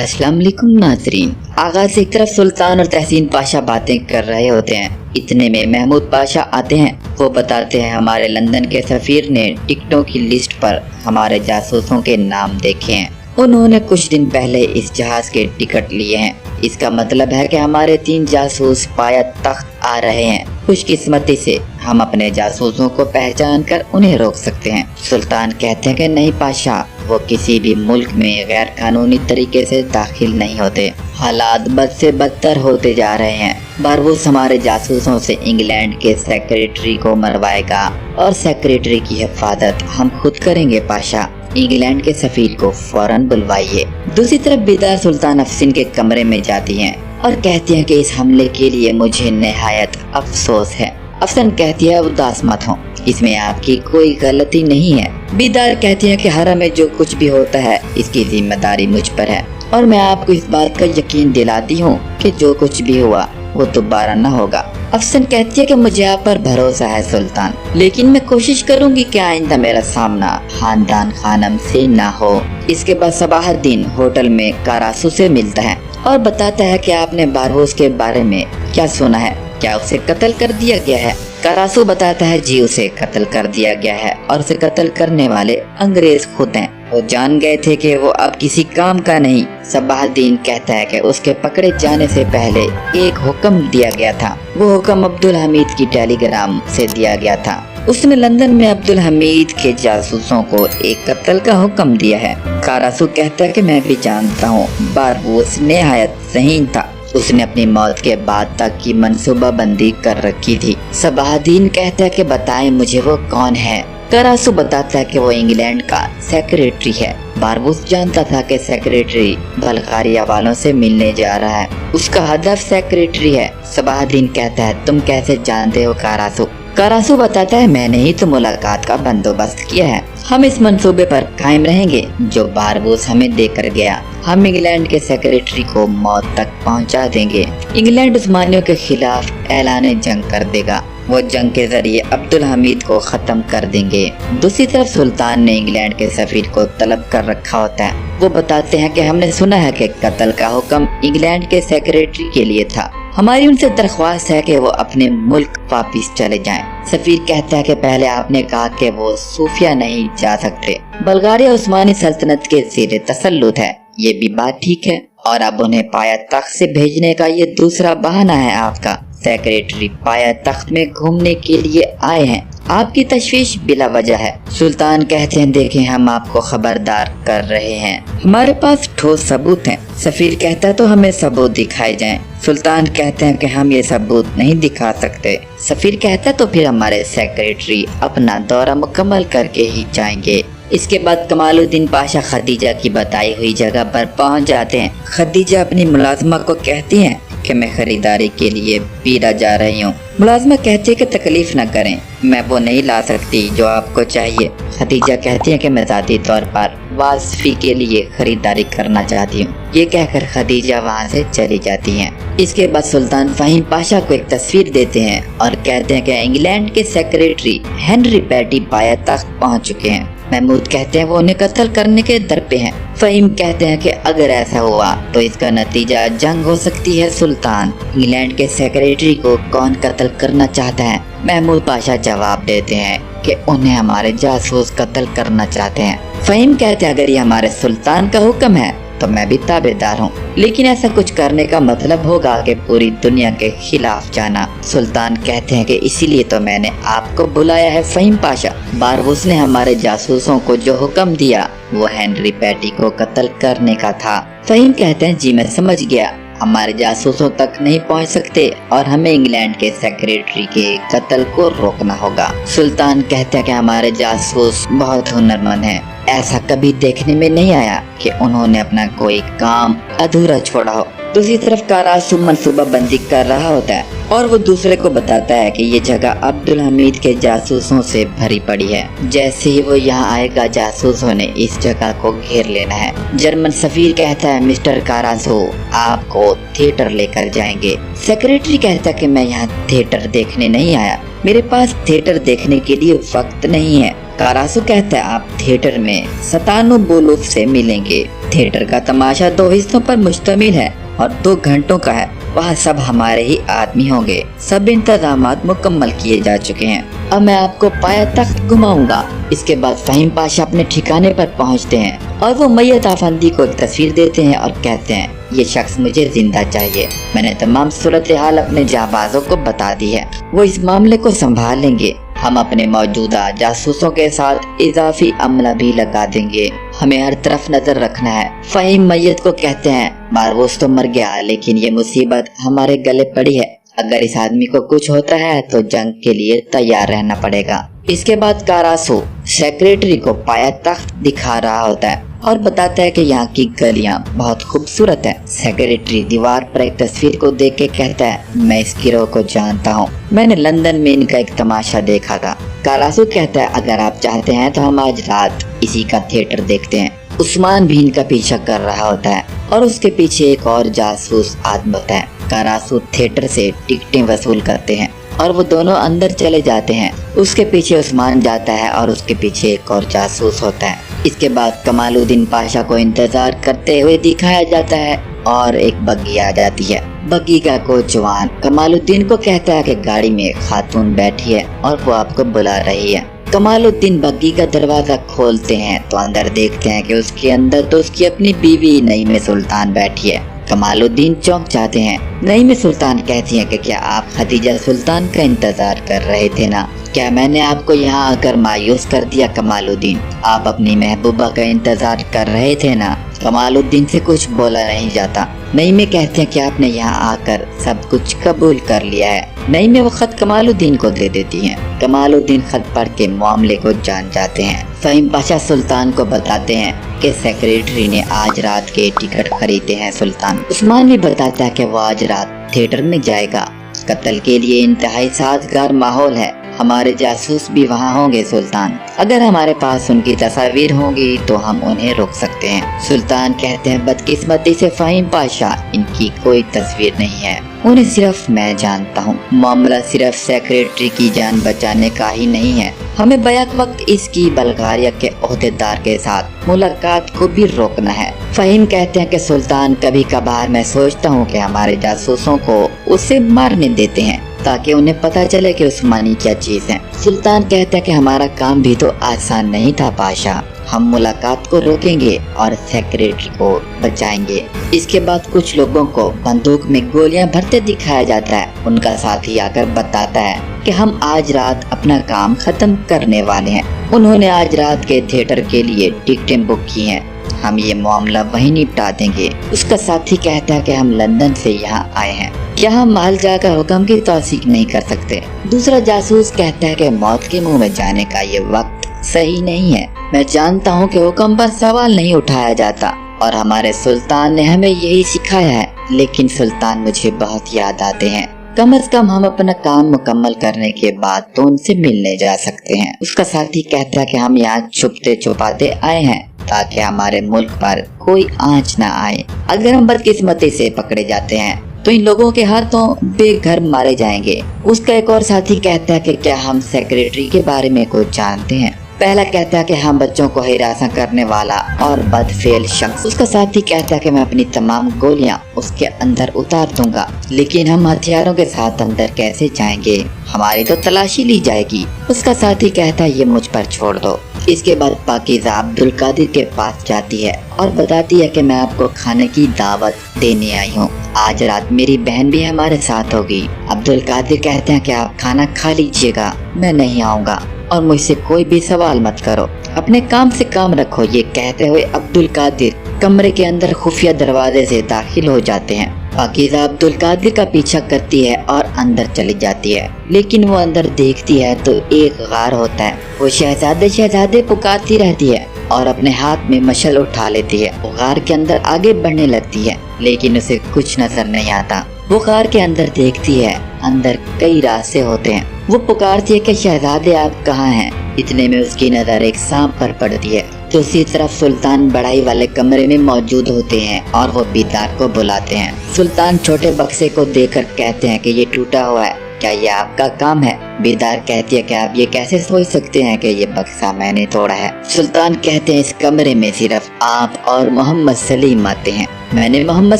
अस्सलाम वालेकुम नाज़रीन। आगाज़ से एक तरफ सुल्तान और तहसीन पाशा बातें कर रहे होते हैं, इतने में महमूद पाशा आते हैं। वो बताते हैं हमारे लंदन के सफ़ीर ने टिकटों की लिस्ट पर हमारे जासूसों के नाम देखे हैं। उन्होंने कुछ दिन पहले इस जहाज़ के टिकट लिए हैं। इसका मतलब है कि हमारे 3 जासूस पाया तख्त आ रहे हैं। खुशकिस्मती से हम अपने जासूसों को पहचान कर उन्हें रोक सकते हैं। सुल्तान कहते हैं कि नहीं पाशा, वो किसी भी मुल्क में गैर कानूनी तरीके से दाखिल नहीं होते। हालात बद से बदतर होते जा रहे हैं। बारबूस हमारे जासूसों से इंग्लैंड के सेक्रेटरी को मरवाएगा और सेक्रेटरी की हिफाजत हम खुद करेंगे पाशा। इंग्लैंड के सफीर को फौरन बुलवाइए। दूसरी तरफ बेदार सुल्तान अफसिन के कमरे में जाती हैं और कहती हैं कि इस हमले के लिए मुझे निहायत अफसोस है। अफसन कहती है उदास मत हो, इसमें आपकी कोई गलती नहीं है। बेदार कहती है कि हरम में जो कुछ भी होता है इसकी जिम्मेदारी मुझ पर है और मैं आपको इस बात का यकीन दिलाती हूँ कि जो कुछ भी हुआ वो दोबारा न होगा। अफसन कहती है कि मुझे आप पर भरोसा है सुल्तान, लेकिन मैं कोशिश करूंगी कि आइंदा मेरा सामना खानदान खानम से ना हो। इसके बाद सबाहुद्दीन होटल में कारासू से मिलता है और बताता है कि आपने बारबूस के बारे में क्या सुना है, क्या उसे कत्ल कर दिया गया है। कारासू बताता है जी उसे कत्ल कर दिया गया है और उसे कत्ल करने वाले अंग्रेज खुद हैं। वो जान गए थे कि वो अब किसी काम का नहीं। सबाहुद्दीन कहता है कि उसके पकड़े जाने से पहले एक हुक्म दिया गया था। वो हुक्म अब्दुल हमीद की टेलीग्राम से दिया गया था। उसने लंदन में अब्दुल हमीद के जासूसों को एक कत्ल का हुक्म दिया है। कारासू कहता है कि मैं भी जानता हूँ, बारबूस निहायत ज़हीन था। उसने अपनी मौत के बाद तक की मंसूबा बंदी कर रखी थी। सबाहुद्दीन कहता है कि बताएं मुझे वो कौन है। कारासू बताता है कि वो इंग्लैंड का सेक्रेटरी है। बारबूस जानता था कि सेक्रेटरी बल्गारिया वालों से मिलने जा रहा है। उसका हदफ सेक्रेटरी है। सबाहुद्दीन कहता है तुम कैसे जानते हो कारासू? कारासू बताता है मैंने ही तो मुलाकात का बंदोबस्त किया है। हम इस मंसूबे पर कायम रहेंगे जो बारबूस हमें देकर गया। हम इंग्लैंड के सेक्रेटरी को मौत तक पहुंचा देंगे। इंग्लैंड उस्मानियों के खिलाफ ऐलान जंग कर देगा। वो जंग के जरिए अब्दुल हमीद को खत्म कर देंगे। दूसरी तरफ सुल्तान ने इंग्लैंड के सफीर को तलब कर रखा होता है। वो बताते हैं कि हमने सुना है कि कत्ल का हुक्म इंग्लैंड के सेक्रेटरी के लिए था। हमारी उनसे दरख्वास्त है कि वो अपने मुल्क वापिस चले जाएं। सफीर कहता है कि पहले आपने कहा कि वो सूफिया नहीं जा सकते। बल्गारिया उस्मानी सल्तनत के ज़ेरे तसल्लुत है, ये भी बात ठीक है, और अब उन्हें पाया तख्त से भेजने का ये दूसरा बहाना है आपका। सेक्रेटरी पाया तख्त में घूमने के लिए आए हैं, आपकी तशवीश बिला वजह है। सुल्तान कहते हैं देखें हम आपको खबरदार कर रहे हैं, हमारे पास ठोस सबूत हैं। सफीर कहता है तो हमें सबूत दिखाए जाएं। सुल्तान कहते हैं कि हम ये सबूत नहीं दिखा सकते। सफीर कहता है तो फिर हमारे सेक्रेटरी अपना दौरा मुकम्मल करके ही जाएंगे। इसके बाद कमालुद्दीन पाशा खदीजा की बताई हुई जगह पर पहुंच जाते हैं। खदीजा अपनी मुलाजिमा को कहती हैं कि मैं खरीदारी के लिए पीरा जा रही हूँ। मुलाजिमा कहती है कि तकलीफ न करें, मैं वो नहीं ला सकती जो आपको चाहिए। खदीजा कहती है कि मैं ज़ाती तौर पर वासफी के लिए खरीदारी करना चाहती हूँ। ये कहकर खदीजा वहाँ से चली जाती हैं। इसके बाद सुल्तान फ़हीम पाशा को एक तस्वीर देते हैं और कहते हैं कि इंग्लैंड के सेक्रेटरी हेनरी पैटी पाया तख्त पहुँच चुके हैं। महमूद कहते हैं वो उन्हें कत्ल करने के दर पे हैं। फ़हीम कहते हैं कि अगर ऐसा हुआ तो इसका नतीजा जंग हो सकती है सुल्तान। इंग्लैंड के सेक्रेटरी को कौन कत्ल करना चाहता है? महमूद पाशा जवाब देते हैं कि उन्हें हमारे जासूस कत्ल करना चाहते हैं। फ़हीम कहते हैं अगर ये हमारे सुल्तान का हुक्म है तो मैं भी ताबेदार हूँ, लेकिन ऐसा कुछ करने का मतलब होगा कि पूरी दुनिया के खिलाफ जाना। सुल्तान कहते हैं कि इसीलिए तो मैंने आपको बुलाया है फ़हीम पाशा। बारबूस ने हमारे जासूसों को जो हुक्म दिया वो हेनरी पैटी को कत्ल करने का था। फ़हीम कहते हैं जी मैं समझ गया, हमारे जासूसों तक नहीं पहुंच सकते और हमें इंग्लैंड के सेक्रेटरी के कत्ल को रोकना होगा। सुल्तान कहते हैं कि हमारे जासूस बहुत हुनरमंद हैं, ऐसा कभी देखने में नहीं आया कि उन्होंने अपना कोई काम अधूरा छोड़ा हो। दूसरी तरफ कारासू मंसूबा बंदी कर रहा होता है और वो दूसरे को बताता है कि ये जगह अब्दुल हमीद के जासूसों से भरी पड़ी है। जैसे ही वो यहाँ आएगा जासूसों ने इस जगह को घेर लेना है। जर्मन सफीर कहता है मिस्टर कारासू आपको थिएटर लेकर जाएंगे। सेक्रेटरी कहता है कि मैं यहाँ थिएटर देखने नहीं आया, मेरे पास थिएटर देखने के लिए वक्त नहीं है। कारासू कहता है आप थिएटर में सतानो बोलूफ से मिलेंगे। थिएटर का तमाशा 2 हिस्सों पर मुश्तमिल है और 2 घंटों का है। वहाँ सब हमारे ही आदमी होंगे। सब इंतजामात मुकम्मल किए जा चुके हैं। अब मैं आपको पाया तख्त घुमाऊंगा। इसके बाद फहीम पाशा अपने ठिकाने पर पहुँचते हैं और वो मैयत आफंदी को एक तस्वीर देते हैं और कहते हैं ये शख्स मुझे जिंदा चाहिए। मैंने तमाम सूरत हाल अपने जाबाजों को बता दी है, वो इस मामले को संभाल लेंगे। हम अपने मौजूदा जासूसों के साथ इजाफी अमला भी लगा देंगे। हमें हर तरफ नजर रखना है। फहीम मैयत को कहते हैं मारवूस तो मर गया, लेकिन ये मुसीबत हमारे गले पड़ी है। अगर इस आदमी को कुछ होता है तो जंग के लिए तैयार रहना पड़ेगा। इसके बाद कारासू सेक्रेटरी को पाया तख्त दिखा रहा होता है और बताता है कि यहाँ की गलियाँ बहुत खूबसूरत है। सेक्रेटरी दीवार पर एक तस्वीर को देख के कहता है मैं इस गिरोह को जानता हूँ, मैंने लंदन में इनका एक तमाशा देखा था। कारासू कहता है अगर आप चाहते हैं तो हम आज रात इसी का थिएटर देखते हैं। उस्मान भी इनका पीछा कर रहा होता है और उसके पीछे एक और जासूस आदमी होता है। कारासू थिएटर से टिकटें वसूल करते हैं और वो दोनों अंदर चले जाते हैं। उसके पीछे उस्मान जाता है और उसके पीछे एक और जासूस होता है। इसके बाद कमालुद्दीन पाशा को इंतजार करते हुए दिखाया जाता है और एक बग्गी आ जाती है। बग्गी का कोचवान कमालुद्दीन को कहता है कि गाड़ी में खातून बैठी है और वो आपको बुला रही है। कमालुद्दीन बग्गी का दरवाजा खोलते हैं तो अंदर देखते हैं कि उसके अंदर तो उसकी अपनी बीवी नईम सुल्तान बैठी है। कमालुद्दीन चौंक जाते हैं। नईम सुल्तान कहती है कि क्या आप खदीजा सुल्तान का इंतजार कर रहे थे ना? क्या मैंने आपको यहाँ आकर मायूस कर दिया कमालुद्दीन? आप अपनी महबूबा का इंतजार कर रहे थे ना? कमालुद्दीन से कुछ बोला नहीं जाता। नईमे कहते हैं कि आपने यहाँ आकर सब कुछ कबूल कर लिया है। नईमे वो खत कमालुद्दीन को दे देती हैं। कमालुद्दीन खत पढ़ के मामले को जान जाते हैं। फहीम पाशा सुल्तान को बताते हैं कि सेक्रेटरी ने आज रात के टिकट खरीदे हैं सुल्तान। उस्मान भी बताता है कि वो आज रात थिएटर में जाएगा। कत्ल के लिए इंतहाई साजगार माहौल है। हमारे जासूस भी वहाँ होंगे सुल्तान। अगर हमारे पास उनकी तस्वीर होंगी तो हम उन्हें रोक सकते हैं। सुल्तान कहते हैं बदकिस्मती से फहीम पाशा इनकी कोई तस्वीर नहीं है, उन्हें सिर्फ मैं जानता हूँ। मामला सिर्फ सेक्रेटरी की जान बचाने का ही नहीं है, हमें बैक वक्त इसकी बल्गारिया के ओहदेदार के साथ मुलाकात को भी रोकना है। फहीम कहते हैं कि सुल्तान कभी कभार मैं सोचता हूँ कि हमारे जासूसों को उसे मारने देते हैं ताकि उन्हें पता चले कि उस्मानी क्या चीज है। सुल्तान कहते हैं कि हमारा काम भी तो आसान नहीं था पाशा, हम मुलाकात को रोकेंगे और सेक्रेटरी को बचाएंगे। इसके बाद कुछ लोगों को बंदूक में गोलियां भरते दिखाया जाता है। उनका साथी आकर बताता है कि हम आज रात अपना काम खत्म करने वाले हैं। उन्होंने आज रात के थिएटर के लिए टिकटें बुक की हैं। हम ये मामला वहीं निपटा देंगे। उसका साथी कहता है कि हम लंदन से यहाँ आए हैं, क्या हम महल जाकर हुक्म की तौसीक नहीं कर सकते? दूसरा जासूस कहता है कि मौत के मुंह में जाने का ये वक्त सही नहीं है। मैं जानता हूँ कि हुक्म पर सवाल नहीं उठाया जाता और हमारे सुल्तान ने हमें यही सिखाया है, लेकिन सुल्तान मुझे बहुत याद आते हैं। कम से कम हम अपना काम मुकम्मल करने के बाद तो उनसे मिलने जा सकते हैं। उसका साथी कहता है कि हम यहाँ छुपते छुपाते आए हैं ताकि हमारे मुल्क पर कोई आंच न आए। अगर हम बदकिस्मती से पकड़े जाते हैं तो इन लोगों के हाथों बेघर मारे जाएंगे। उसका एक और साथी कहता है कि क्या हम सेक्रेटरी के बारे में कुछ जानते हैं? पहला कहता है कि हम बच्चों को हिरासा करने वाला और बदफेल शख्स। उसका साथी कहता है कि मैं अपनी तमाम गोलियां उसके अंदर उतार दूंगा, लेकिन हम हथियारों के साथ अंदर कैसे जाएंगे? हमारी तो तलाशी ली जाएगी। उसका साथी कहता है ये मुझ पर छोड़ दो। इसके बाद पाकीज़ा अब्दुल कादिर के पास जाती है और बताती है कि मैं आपको खाने की दावत देने आई हूँ। आज रात मेरी बहन भी हमारे साथ होगी। अब्दुल कादिर कहते हैं कि आप खाना खा लीजिएगा, मैं नहीं आऊँगा और मुझसे कोई भी सवाल मत करो, अपने काम से काम रखो। ये कहते हुए अब्दुल कादिर कमरे के अंदर खुफिया दरवाजे से दाखिल हो जाते हैं। पाकीज़ा अब्दुल कादिर का पीछा करती है और अंदर चली जाती है, लेकिन वो अंदर देखती है तो एक गार होता है। वो शहजादे शहजादे पुकारती रहती है और अपने हाथ में मशल उठा लेती है। वो गार के अंदर आगे बढ़ने लगती है, लेकिन उसे कुछ नजर नहीं आता। वो गार के अंदर देखती है, अंदर कई रास्ते होते हैं। वो पुकारती है कि शहजादे आप कहाँ हैं? इतने में उसकी नजर एक सांप पर पड़ती है। दूसरी तरफ सुल्तान बढ़ाई वाले कमरे में मौजूद होते हैं और वो बीदार को बुलाते हैं। सुल्तान छोटे बक्से को देखकर कहते हैं कि ये टूटा हुआ है, क्या ये आपका काम है? बेदार कहती है कि आप ये कैसे सोच सकते हैं कि ये बक्सा मैंने तोड़ा है? सुल्तान कहते हैं इस कमरे में सिर्फ आप और मोहम्मद सलीम आते हैं। मैंने मोहम्मद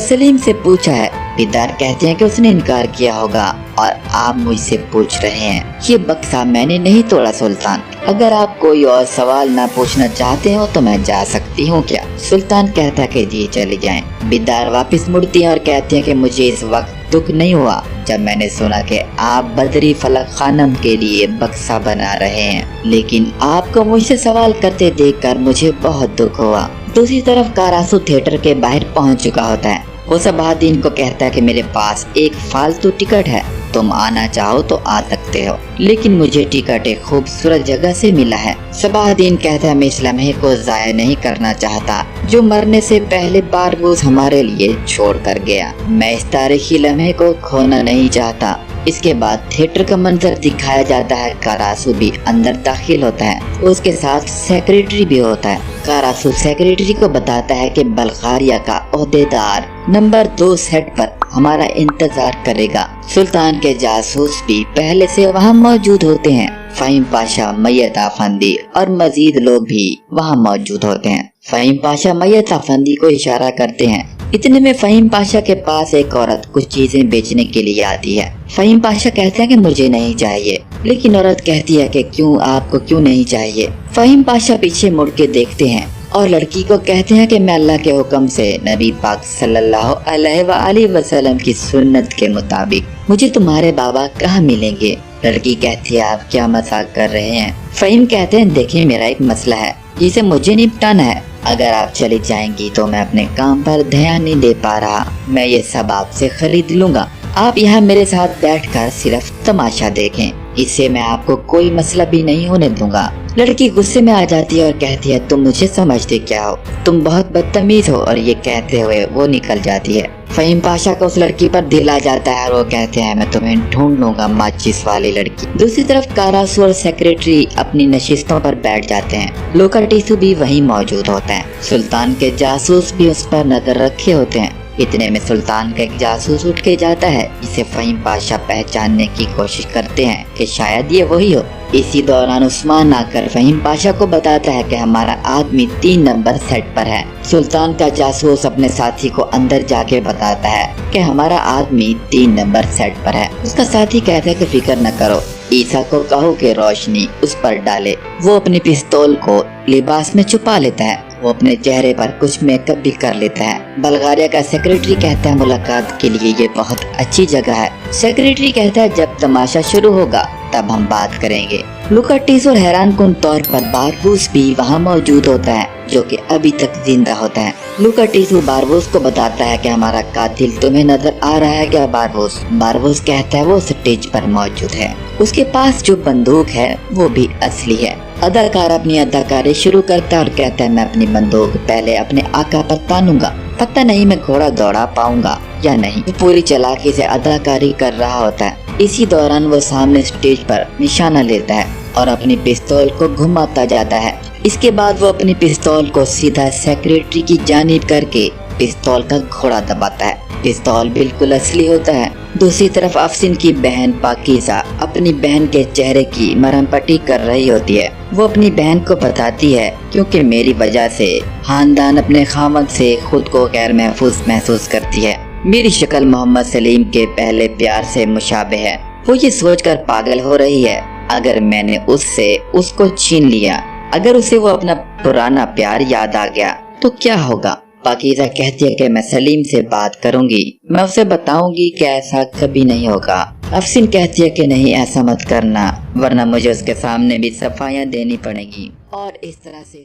सलीम से पूछा है। बेदार कहते हैं कि उसने इनकार किया होगा और आप मुझसे पूछ रहे हैं। ये बक्सा मैंने नहीं तोड़ा सुल्तान। अगर आप कोई और सवाल ना पूछना चाहते हो तो मैं जा सकती हूँ क्या? सुल्तान कहता है कि जी चले जाएं। बेदार वापस मुड़ती है और कहते हैं कि मुझे इस वक्त दुख नहीं हुआ जब मैंने सुना कि आप बदरी फलक खानम के लिए बक्सा बना रहे हैं, लेकिन आपको मुझसे सवाल करते देखकर मुझे बहुत दुख हुआ। दूसरी तरफ कारासू थिएटर के बाहर पहुंच चुका होता है। वो सबाहदीन को कहता है कि मेरे पास एक फालतू टिकट है, तुम आना चाहो तो आ सकते हो, लेकिन मुझे टिकट एक खूबसूरत जगह से मिला है। सबाहदीन कहता है मैं इस लम्हे को जाया नहीं करना चाहता जो मरने से पहले बारबूस हमारे लिए छोड़ कर गया। मैं इस तारीखी लम्हे को खोना नहीं चाहता। इसके बाद थिएटर का मंजर दिखाया जाता है। कारासू भी अंदर दाखिल होता है, उसके साथ सेक्रेटरी भी होता है। कारासू सेक्रेटरी को बताता है कि बल्गारिया का ओहदेदार नंबर 2 सेट पर हमारा इंतजार करेगा। सुल्तान के जासूस भी पहले से वहाँ मौजूद होते हैं। फहीम पाशा, मैयत आफंदी और मजीद लोग भी वहाँ मौजूद होते हैं। फहीम पाशा मैयत आफंदी को इशारा करते हैं। इतने में फहीम पाशा के पास एक औरत कुछ चीजें बेचने के लिए आती है। फहीम पाशा कहते हैं कि मुझे नहीं चाहिए, लेकिन औरत कहती है कि क्यों, आपको क्यों नहीं चाहिए? फहीम पाशा पीछे मुड़ के देखते हैं और लड़की को कहते हैं कि मैं अल्लाह के हुक्म से नबी पाक सल्लल्लाहु अलैहि वसल्लम की सुन्नत के मुताबिक मुझे तुम्हारे बाबा कहाँ मिलेंगे? लड़की कहती है आप क्या मजाक कर रहे हैं? फहीम कहते हैं देखिए मेरा एक मसला है जिसे मुझे निपटाना है। अगर आप चली जाएंगी तो मैं अपने काम पर ध्यान नहीं दे पा रहा। मैं ये सब आपसे खरीद लूंगा, आप यहाँ मेरे साथ बैठकर सिर्फ तमाशा देखें, इससे मैं आपको कोई मसला भी नहीं होने दूंगा। लड़की गुस्से में आ जाती है और कहती है तुम मुझे समझते क्या हो, तुम बहुत बदतमीज हो, और ये कहते हुए वो निकल जाती है। फहीम पाशा को उस लड़की पर दिल आ जाता है और वो कहते हैं मैं तुम्हें ढूंढ लूंगा माचिस वाली लड़की। दूसरी तरफ कारासू और सेक्रेटरी अपनी नशिस्तों पर बैठ जाते हैं। लोका टीसू भी वहीं मौजूद होता है। सुल्तान के जासूस भी उस पर नजर रखे होते हैं। इतने में सुल्तान का एक जासूस उठ के जाता है, जिसे फहीम पाशा पहचानने की कोशिश करते हैं कि शायद ये वही हो। इसी दौरान उस्मान आकर फहीम पाशा को बताता है कि हमारा आदमी 3 नंबर सेट पर है। सुल्तान का जासूस अपने साथी को अंदर जाके बताता है कि हमारा आदमी 3 नंबर सेट पर है। उसका साथी कहता है कि फिक्र न करो, ईसा को कहो कि रोशनी उस पर डाले। वो अपनी पिस्तौल को लिबास में छुपा लेता है। वो अपने चेहरे पर कुछ मेकअप भी कर लेता है। बल्गारिया का सेक्रेटरी कहता है मुलाकात के लिए ये बहुत अच्छी जगह है। सेक्रेटरी कहता है जब तमाशा शुरू होगा तब हम बात करेंगे। लुका टीसू और हैरानकुन तौर पर बारबूस भी वहाँ मौजूद होता है, जो कि अभी तक जिंदा होता है। लुका टीसू बारबूस को बताता है कि हमारा कातिल तुम्हें नजर आ रहा है क्या बारबूस? बारबूस कहता है वो स्टेज पर मौजूद है, उसके पास जो बंदूक है वो भी असली है। अदाकार अपनी अदाकारी शुरू करता है और कहता है मैं अपनी बंदूक पहले अपने आका पर तानूंगा, पता नहीं मैं घोड़ा दौड़ा पाऊंगा या नहीं। वो पूरी चालाकी से अदाकारी कर रहा होता है। इसी दौरान वो सामने स्टेज पर निशाना लेता है और अपनी पिस्तौल को घुमाता जाता है। इसके बाद वो अपनी पिस्तौल को सीधा सेक्रेटरी की जानिब करके पिस्तौल का घोड़ा दबाता है। पिस्तौल बिल्कुल असली होता है। दूसरी तरफ अफसिन की बहन पाकीज़ा अपनी बहन के चेहरे की मरहम पट्टी कर रही होती है। वो अपनी बहन को बताती है क्योंकि मेरी वजह से खानदान अपने खामद से खुद को गैर महफूज महसूस करती है। मेरी शक्ल मोहम्मद सलीम के पहले प्यार से मुशाबे है। वो ये सोचकर पागल हो रही है अगर मैंने उससे उसको छीन लिया, अगर उसे वो अपना पुराना प्यार याद आ गया तो क्या होगा? पाकीज़ा कहती है कि मैं सलीम से बात करूंगी, मैं उसे बताऊंगी कि ऐसा कभी नहीं होगा। अफसिन कहती है कि नहीं ऐसा मत करना, वरना मुझे उसके सामने भी सफाइयाँ देनी पड़ेगी। और इस तरह से